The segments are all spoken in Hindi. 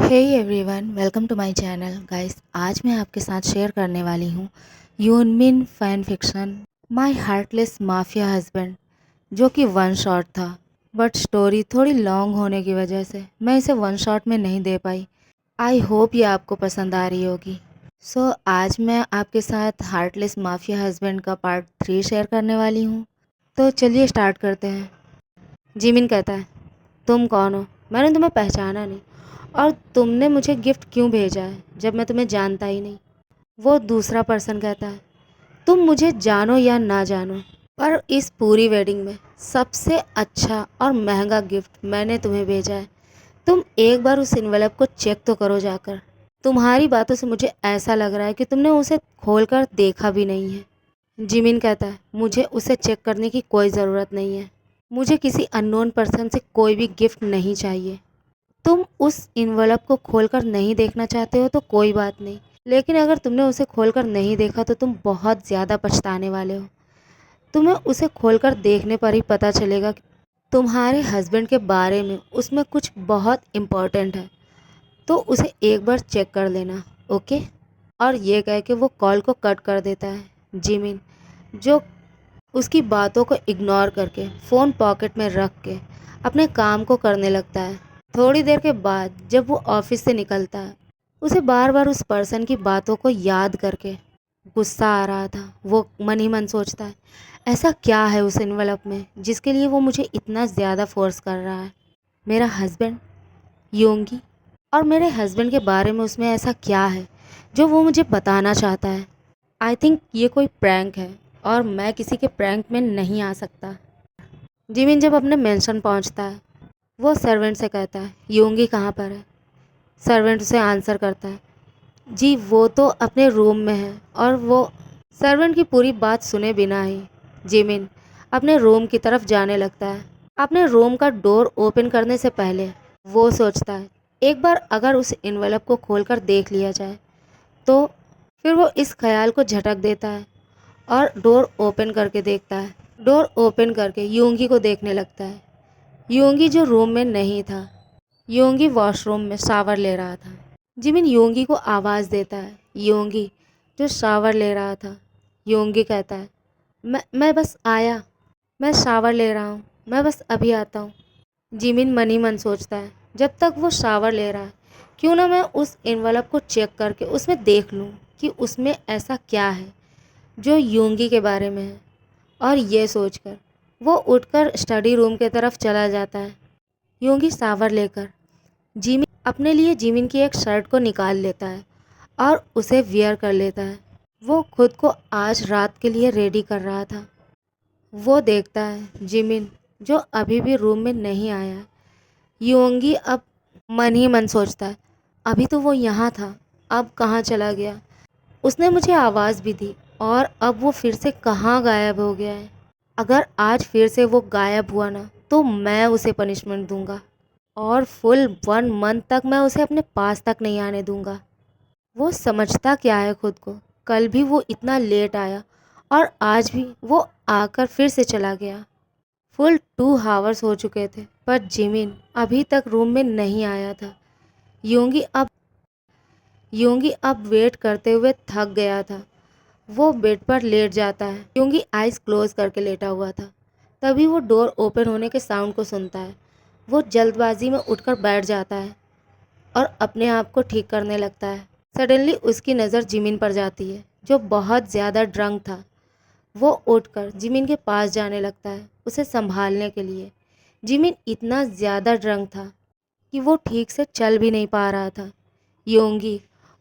Hey everyone, welcome to my channel guys. आज मैं आपके साथ शेयर करने वाली हूँ Yoonmin fan fiction my heartless mafia husband, जो कि वन शॉट था। बट स्टोरी थोड़ी लॉन्ग होने की वजह से मैं इसे वन शॉट में नहीं दे पाई। आई होप ये आपको पसंद आ रही होगी। आज मैं आपके साथ हार्टलेस माफिया हस्बैंड का पार्ट 3 शेयर करने वाली हूँ। तो चलिए स्टार्ट करते हैं। जिमिन कहता है, तुम कौन हो? मैंने तुम्हें पहचाना नहीं। और तुमने मुझे गिफ्ट क्यों भेजा है जब मैं तुम्हें जानता ही नहीं? वो दूसरा पर्सन कहता है, तुम मुझे जानो या ना जानो, पर इस पूरी वेडिंग में सबसे अच्छा और महंगा गिफ्ट मैंने तुम्हें भेजा है। तुम एक बार उस इन्वेलप को चेक तो करो जाकर। तुम्हारी बातों से मुझे ऐसा लग रहा है कि तुमने उसे खोलकर देखा भी नहीं है। जिमिन कहता है, मुझे उसे चेक करने की कोई ज़रूरत नहीं है। मुझे किसी अननोन पर्सन से कोई भी गिफ्ट नहीं चाहिए। तुम उस इन्वेलप को खोलकर नहीं देखना चाहते हो तो कोई बात नहीं, लेकिन अगर तुमने उसे खोलकर नहीं देखा तो तुम बहुत ज़्यादा पछताने वाले हो। तुम्हें उसे खोलकर देखने पर ही पता चलेगा कि तुम्हारे हस्बैंड के बारे में उसमें कुछ बहुत इम्पोर्टेंट है। तो उसे एक बार चेक कर लेना, ओके? और ये कह के वो कॉल को कट कर देता है। जिमिन, जो उसकी बातों को इग्नोर करके फ़ोन पॉकेट में रख के अपने काम को करने लगता है। थोड़ी देर के बाद जब वो ऑफिस से निकलता है, उसे बार बार उस पर्सन की बातों को याद करके गुस्सा आ रहा था। वो मन ही मन सोचता है, ऐसा क्या है उस एनवलप में जिसके लिए वो मुझे इतना ज़्यादा फोर्स कर रहा है? मेरा हस्बैंड योंगी, और मेरे हस्बैंड के बारे में उसमें ऐसा क्या है जो वो मुझे बताना चाहता है? आई थिंक ये कोई प्रैंक है और मैं किसी के प्रैंक में नहीं आ सकता। जिमिन जब अपने मेंशन पहुंचता है, वो सर्वेंट से कहता है, योंगी कहाँ पर है? सर्वेंट उसे आंसर करता है, जी वो तो अपने रूम में है। और वो सर्वेंट की पूरी बात सुने बिना ही जिमिन अपने रूम की तरफ जाने लगता है। अपने रूम का डोर ओपन करने से पहले वो सोचता है, एक बार अगर उस इन्वेलप को खोलकर देख लिया जाए तो। फिर वो इस ख्याल को झटक देता है और डोर ओपन करके देखता है। डोर ओपन करके योंगी को देखने लगता है। योंगी जो रूम में नहीं था। योंगी वॉशरूम में शावर ले रहा था। जिमिन योंगी को आवाज़ देता है, योंगी, जो शावर ले रहा था। योंगी कहता है, मैं बस आया, मैं शावर ले रहा हूँ, मैं बस अभी आता हूँ। जिमिन मन ही मन सोचता है, जब तक वो शावर ले रहा है क्यों ना मैं उस एनवलप को चेक करके उसमें देख लूँ कि उसमें ऐसा क्या है जो योंगी के बारे में है। और ये सोचकर वो उठकर स्टडी रूम की तरफ चला जाता है। योंगी शावर लेकर जिमिन अपने लिए जिमिन की एक शर्ट को निकाल लेता है और उसे वियर कर लेता है। वो खुद को आज रात के लिए रेडी कर रहा था। वो देखता है जिमिन, जो अभी भी रूम में नहीं आया है। योंगी अब मन ही मन सोचता है, अभी तो वो यहाँ था, अब कहाँ चला गया? उसने मुझे आवाज़ भी दी और अब वो फिर से कहाँ गायब हो गया है? अगर आज फिर से वो गायब हुआ ना तो मैं उसे पनिशमेंट दूंगा और फुल 1 मंथ तक मैं उसे अपने पास तक नहीं आने दूंगा। वो समझता क्या है खुद को? कल भी वो इतना लेट आया और आज भी वो आकर फिर से चला गया। फुल 2 आवर्स हो चुके थे पर जिमिन अभी तक रूम में नहीं आया था। योंगी अब योंगी अब वेट करते हुए थक गया था। वो बेड पर लेट जाता है। योंगी आइज़ क्लोज करके लेटा हुआ था। तभी वो डोर ओपन होने के साउंड को सुनता है। वो जल्दबाजी में उठकर बैठ जाता है और अपने आप को ठीक करने लगता है। सडनली उसकी नज़र जिमिन पर जाती है, जो बहुत ज़्यादा ड्रंक था। वो उठकर जिमिन के पास जाने लगता है उसे संभालने के लिए। जिमिन इतना ज़्यादा ड्रंक था कि वो ठीक से चल भी नहीं पा रहा था। योंगी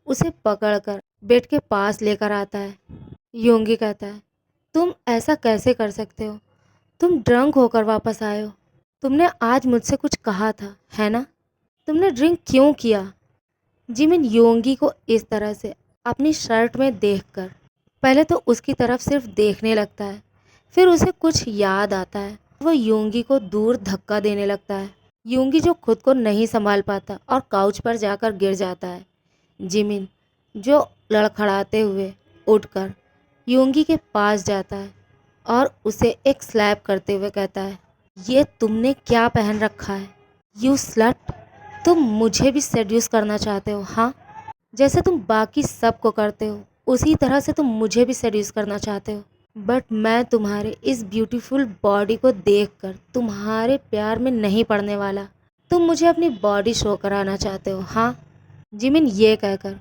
उसे पकड़कर बेड के पास लेकर आता है। योंगी कहता है, तुम ऐसा कैसे कर सकते हो? तुम ड्रंक होकर वापस आए हो। तुमने आज मुझसे कुछ कहा था, है ना? तुमने ड्रिंक क्यों किया? जिमिन योंगी को इस तरह से अपनी शर्ट में देखकर पहले तो उसकी तरफ सिर्फ देखने लगता है, फिर उसे कुछ याद आता है। वो योंगी को दूर धक्का देने लगता है। योंगी जो खुद को नहीं संभाल पाता और काउच पर जाकर गिर जाता है। जिमिन जो लड़खड़ाते हुए उठकर योंगी के पास जाता है और उसे एक स्लैप करते हुए कहता है, ये तुमने क्या पहन रखा है? You slut! तुम मुझे भी सेड्यूस करना चाहते हो, हाँ? जैसे तुम बाकी सबको करते हो, उसी तरह से तुम मुझे भी सेड्यूस करना चाहते हो। बट मैं तुम्हारे इस ब्यूटीफुल बॉडी को देखकर तुम्हारे प्यार में नहीं पड़ने वाला। तुम मुझे अपनी बॉडी शो कराना चाहते हो, हाँ? जिमिन ये कहकर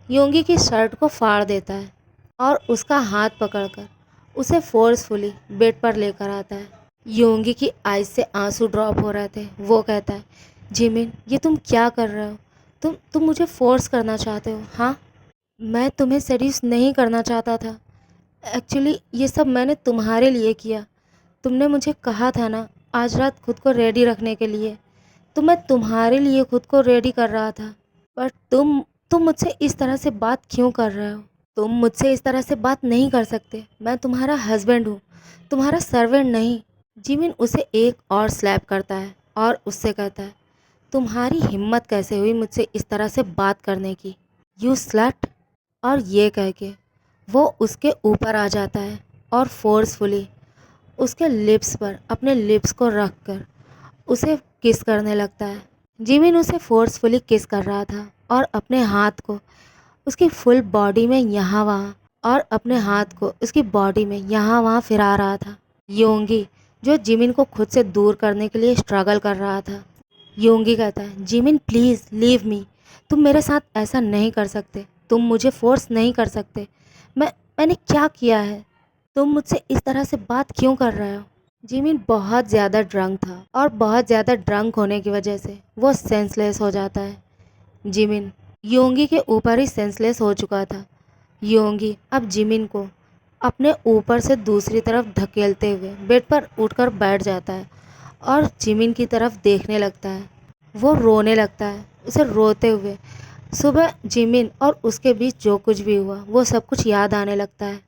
योंगी की शर्ट को फाड़ देता है और उसका हाथ पकड़कर उसे फोर्सफुली बेड पर लेकर आता है। योंगी की आईज से आंसू ड्रॉप हो रहे थे। वो कहता है, जिमिन ये तुम क्या कर रहे हो? तुम मुझे फोर्स करना चाहते हो, हाँ? मैं तुम्हें सेड्यूस नहीं करना चाहता था। एक्चुअली ये सब मैंने तुम्हारे लिए किया। तुमने मुझे कहा था ना आज रात खुद को रेडी रखने के लिए, तो मैं तुम्हारे लिए खुद को रेडी कर रहा था। पर तुम मुझसे इस तरह से बात क्यों कर रहे हो? तुम मुझसे इस तरह से बात नहीं कर सकते। मैं तुम्हारा हस्बैंड हूँ, तुम्हारा सर्वेंट नहीं। जिमिन उसे एक और स्लैप करता है और उससे कहता है, तुम्हारी हिम्मत कैसे हुई मुझसे इस तरह से बात करने की, यू स्लट। और ये कह के वो उसके ऊपर आ जाता है और फोर्सफुली उसके लिप्स पर अपने लिप्स को रख कर उसे किस करने लगता है। जिमिन उसे फोर्सफुली किस कर रहा था और अपने हाथ को उसकी फुल बॉडी में यहाँ वहाँ और अपने हाथ को उसकी बॉडी में यहाँ वहाँ फिरा रहा था। योंगी जो जिमिन को खुद से दूर करने के लिए स्ट्रगल कर रहा था। योंगी कहता है, जिमिन प्लीज़ लीव मी। तुम मेरे साथ ऐसा नहीं कर सकते। तुम मुझे फोर्स नहीं कर सकते। मैंने क्या किया है? तुम मुझसे इस तरह से बात क्यों कर रहे हो? जिमिन बहुत ज़्यादा ड्रंक था और बहुत ज़्यादा ड्रंक होने की वजह से वो सेंसलेस हो जाता है। जिमिन योंगी के ऊपर ही सेंसलेस हो चुका था। योंगी अब जिमिन को अपने ऊपर से दूसरी तरफ धकेलते हुए बेड पर उठकर बैठ जाता है और जिमिन की तरफ देखने लगता है। वो रोने लगता है। उसे रोते हुए सुबह जिमिन और उसके बीच जो कुछ भी हुआ वो सब कुछ याद आने लगता है।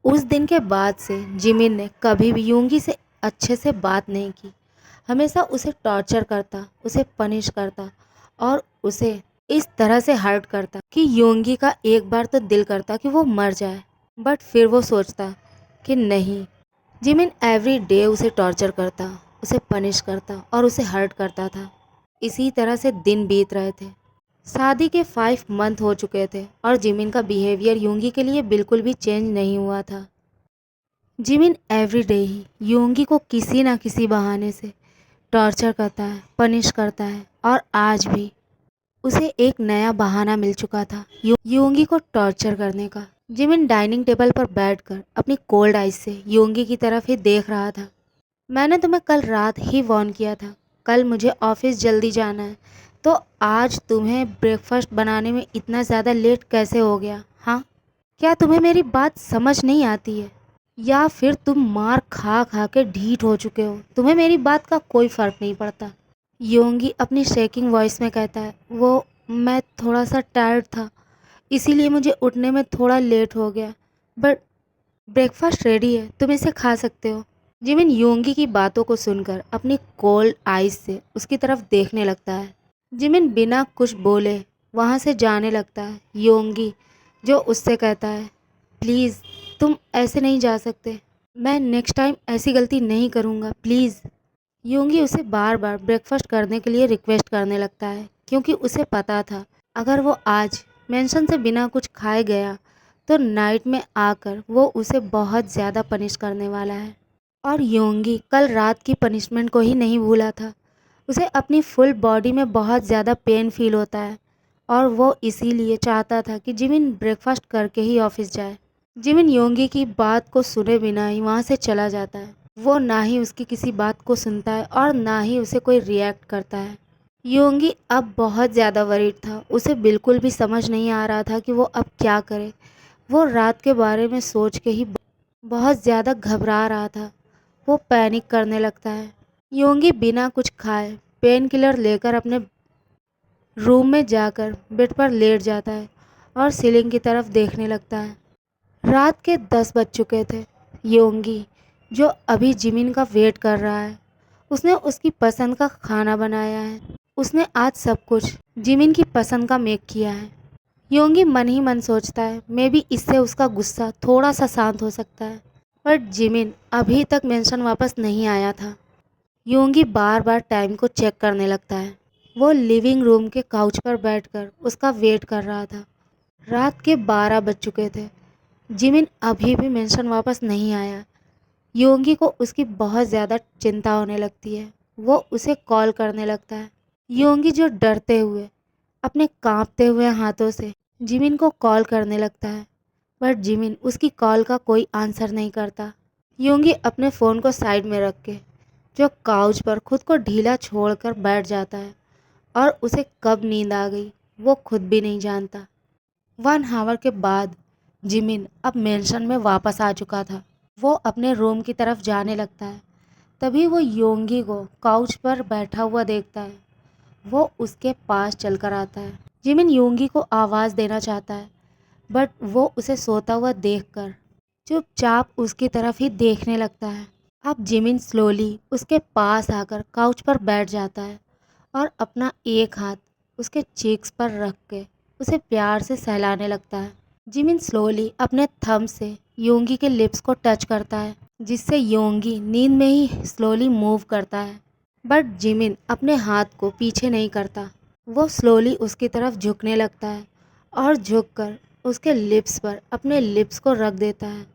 उस दिन के बाद से जिमिन ने कभी भी योंगी से अच्छे से बात नहीं की। हमेशा उसे टॉर्चर करता, उसे पनिश करता और उसे इस तरह से हर्ट करता कि योंगी का एक बार तो दिल करता कि वो मर जाए। बट फिर वो सोचता कि नहीं, जिमिन एवरी डे उसे टॉर्चर करता, उसे पनिश करता और उसे हर्ट करता था। इसी तरह से दिन बीत रहे थे। शादी के 5 मंथ हो चुके थे और जिमिन का बिहेवियर योंगी के लिए बिल्कुल भी चेंज नहीं हुआ था। जिमिन एवरीडे ही योंगी को किसी ना किसी बहाने से टॉर्चर करता है, पनिश करता है और आज भी उसे एक नया बहाना मिल चुका था योंगी को टॉर्चर करने का। जिमिन डाइनिंग टेबल पर बैठकर अपनी कोल्ड आइज से योंगी की तरफ ही देख रहा था। मैंने तुम्हें कल रात ही वार्न किया था, कल मुझे ऑफिस जल्दी जाना है, तो आज तुम्हें ब्रेकफास्ट बनाने में इतना ज़्यादा लेट कैसे हो गया? हाँ, क्या तुम्हें मेरी बात समझ नहीं आती है या फिर तुम मार खा खा के ढीठ हो चुके हो? तुम्हें मेरी बात का कोई फ़र्क नहीं पड़ता। योंगी अपनी शेकिंग वॉइस में कहता है, वो मैं थोड़ा सा टायर्ड था, इसीलिए मुझे उठने में थोड़ा लेट हो गया, बट ब्रेकफास्ट रेडी है, तुम इसे खा सकते हो। जिमिन योंगी की बातों को सुनकर अपनी कोल्ड आइज से उसकी तरफ देखने लगता है। जिमिन बिना कुछ बोले वहाँ से जाने लगता है। योंगी जो उससे कहता है, प्लीज़ तुम ऐसे नहीं जा सकते, मैं नेक्स्ट टाइम ऐसी गलती नहीं करूँगा, प्लीज़। योंगी उसे बार बार ब्रेकफास्ट करने के लिए रिक्वेस्ट करने लगता है क्योंकि उसे पता था अगर वो आज मेंशन से बिना कुछ खाए गया तो नाइट में आकर वो उसे बहुत ज़्यादा पनिश करने वाला है। और योंगी कल रात की पनिशमेंट को ही नहीं भूला था। उसे अपनी फुल बॉडी में बहुत ज़्यादा पेन फील होता है और वो इसीलिए चाहता था कि जिमिन ब्रेकफास्ट करके ही ऑफिस जाए। जिमिन योंगी की बात को सुने बिना ही वहाँ से चला जाता है। वो ना ही उसकी किसी बात को सुनता है और ना ही उसे कोई रिएक्ट करता है। योंगी अब बहुत ज़्यादा वरीड था। उसे बिल्कुल भी समझ नहीं आ रहा था कि वो अब क्या करे। वो रात के बारे में सोच के ही बहुत ज़्यादा घबरा रहा था। वो पैनिक करने लगता है। योंगी बिना कुछ खाए पेन किलर लेकर अपने रूम में जाकर बेड पर लेट जाता है और सीलिंग की तरफ देखने लगता है। रात के 10 बज चुके थे। योंगी जो अभी जिमिन का वेट कर रहा है, उसने उसकी पसंद का खाना बनाया है। उसने आज सब कुछ जिमिन की पसंद का मेक किया है। योंगी मन ही मन सोचता है मे बी इससे उसका गुस्सा थोड़ा सा शांत हो सकता है। बट जिमिन अभी तक मेंशन वापस नहीं आया था। योंगी बार बार टाइम को चेक करने लगता है। वो लिविंग रूम के काउच पर बैठकर उसका वेट कर रहा था। रात के 12 बज चुके थे। जिमिन अभी भी मेंशन वापस नहीं आया। योंगी को उसकी बहुत ज़्यादा चिंता होने लगती है। वो उसे कॉल करने लगता है। योंगी जो डरते हुए अपने कांपते हुए हाथों से जिमिन को कॉल करने लगता है, बट जिमिन उसकी कॉल का कोई आंसर नहीं करता। योंगी अपने फ़ोन को साइड में रख के जो काउच पर खुद को ढीला छोड़कर बैठ जाता है और उसे कब नींद आ गई वो खुद भी नहीं जानता। 1 आवर के बाद जिमिन अब मेंशन में वापस आ चुका था। वो अपने रूम की तरफ जाने लगता है। तभी वो योंगी को काउच पर बैठा हुआ देखता है। वो उसके पास चलकर आता है। जिमिन योंगी को आवाज़ देना चाहता है, बट वो उसे सोता हुआ देखकर चुपचाप उसकी तरफ ही देखने लगता है। अब जिमिन स्लोली उसके पास आकर काउच पर बैठ जाता है और अपना एक हाथ उसके चीक्स पर रख के उसे प्यार से सहलाने लगता है। जिमिन स्लोली अपने थंब से योंगी के लिप्स को टच करता है, जिससे योंगी नींद में ही स्लोली मूव करता है। बट जिमिन अपने हाथ को पीछे नहीं करता। वो स्लोली उसकी तरफ झुकने लगता है और झुककर उसके लिप्स पर अपने लिप्स को रख देता है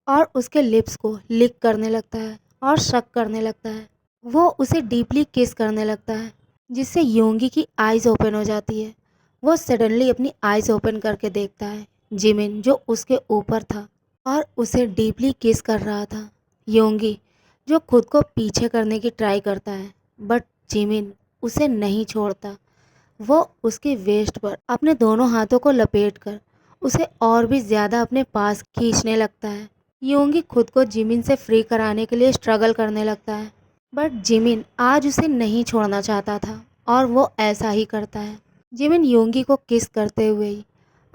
और उसके लिप्स को लिक करने लगता है और शक करने लगता है। वो उसे डीपली किस करने लगता है, जिससे योंगी की आइज़ ओपन हो जाती है। वो सडनली अपनी आइज़ ओपन करके देखता है जिमिन जो उसके ऊपर था और उसे डीपली किस कर रहा था। योंगी जो खुद को पीछे करने की ट्राई करता है, बट जिमिन उसे नहीं छोड़ता। वो उसके वेस्ट पर अपने दोनों हाथों को लपेटकर उसे और भी ज़्यादा अपने पास खींचने लगता है। योंगी खुद को जिमिन से फ्री कराने के लिए स्ट्रगल करने लगता है, बट जिमिन आज उसे नहीं छोड़ना चाहता था और वो ऐसा ही करता है। जिमिन योंगी को किस करते हुए ही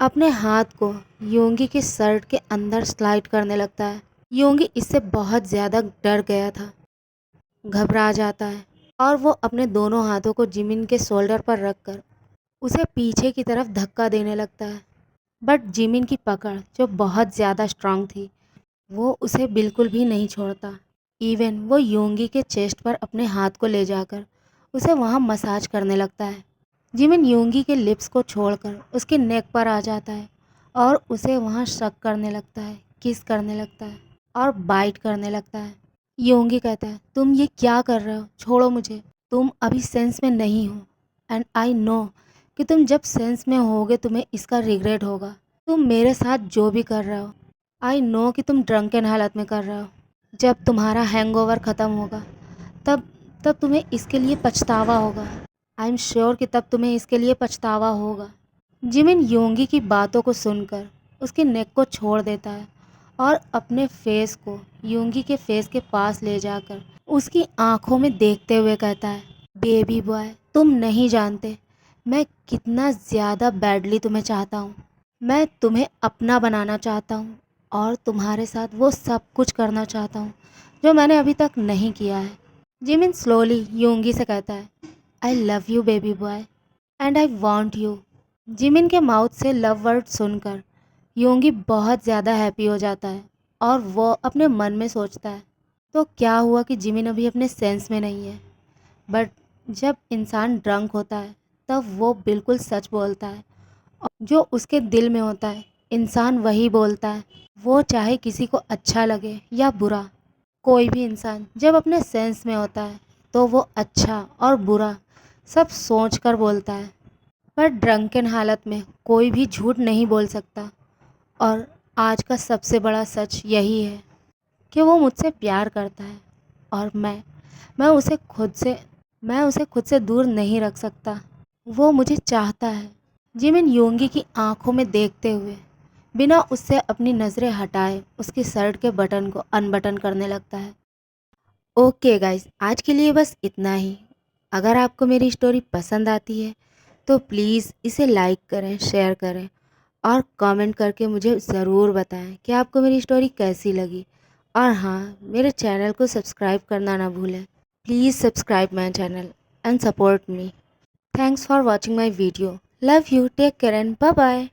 अपने हाथ को योंगी के शर्ट के अंदर स्लाइड करने लगता है। योंगी इससे बहुत ज़्यादा डर गया था, घबरा जाता है और वो अपने दोनों हाथों को जिमिन के शोल्डर पर रखकर उसे पीछे की तरफ धक्का देने लगता है। बट जिमिन की पकड़ जो बहुत ज़्यादा स्ट्रांग थी, वो उसे बिल्कुल भी नहीं छोड़ता। इवन वो योंगी के चेस्ट पर अपने हाथ को ले जाकर उसे वहाँ मसाज करने लगता है। जिमिन योंगी के लिप्स को छोड़कर उसके नेक पर आ जाता है और उसे वहाँ शक करने लगता है, किस करने लगता है और बाइट करने लगता है। योंगी कहता है, तुम ये क्या कर रहे हो, छोड़ो मुझे, तुम अभी सेंस में नहीं हो एंड आई नो कि तुम जब सेंस में होगे तुम्हें इसका रिग्रेट होगा। तुम मेरे साथ जो भी कर रहे हो, आई नो कि तुम ड्रंकन हालत में कर रहे हो। जब तुम्हारा हैंगओवर ख़त्म होगा तब तब तुम्हें इसके लिए पछतावा होगा। आई एम श्योर कि तब तुम्हें इसके लिए पछतावा होगा। जिमिन योंगी की बातों को सुनकर उसके नेक को छोड़ देता है और अपने फेस को योंगी के फेस के पास ले जाकर उसकी आंखों में देखते हुए कहता है, बेबी बॉय, तुम नहीं जानते मैं कितना ज़्यादा बैडली तुम्हें चाहता हूँ। मैं तुम्हें अपना बनाना चाहता हूँ और तुम्हारे साथ वो सब कुछ करना चाहता हूँ जो मैंने अभी तक नहीं किया है। जिमिन स्लोली योंगी से कहता है, I love you baby boy and I want you. Jimin के माउथ से लव वर्ड सुनकर योंगी बहुत ज़्यादा हैप्पी हो जाता है और वो अपने मन में सोचता है, तो क्या हुआ कि जिमिन अभी अपने सेंस में नहीं है। बट जब इंसान ड्रंक होता है तब वो बिल्कुल सच बोलता है और जो उसके दिल में होता है इंसान वही बोलता है। वो चाहे किसी को अच्छा लगे या बुरा, कोई भी इंसान जब अपने सेंस में होता है तो वो अच्छा और बुरा सब सोच कर बोलता है। पर ड्रंकन हालत में कोई भी झूठ नहीं बोल सकता और आज का सबसे बड़ा सच यही है कि वो मुझसे प्यार करता है और मैं उसे खुद से दूर नहीं रख सकता। वो मुझे चाहता है। जिमिन योंगी की आंखों में देखते हुए बिना उससे अपनी नज़रें हटाए उसकी शर्ट के बटन को अनबटन करने लगता है। ओके गाइस, आज के लिए बस इतना ही। अगर आपको मेरी स्टोरी पसंद आती है तो प्लीज़ इसे लाइक करें, शेयर करें और कमेंट करके मुझे ज़रूर बताएं कि आपको मेरी स्टोरी कैसी लगी। और हाँ, मेरे चैनल को सब्सक्राइब करना ना भूलें। Please subscribe my channel and support me. Thanks for watching my video. Love you, take care and bye bye.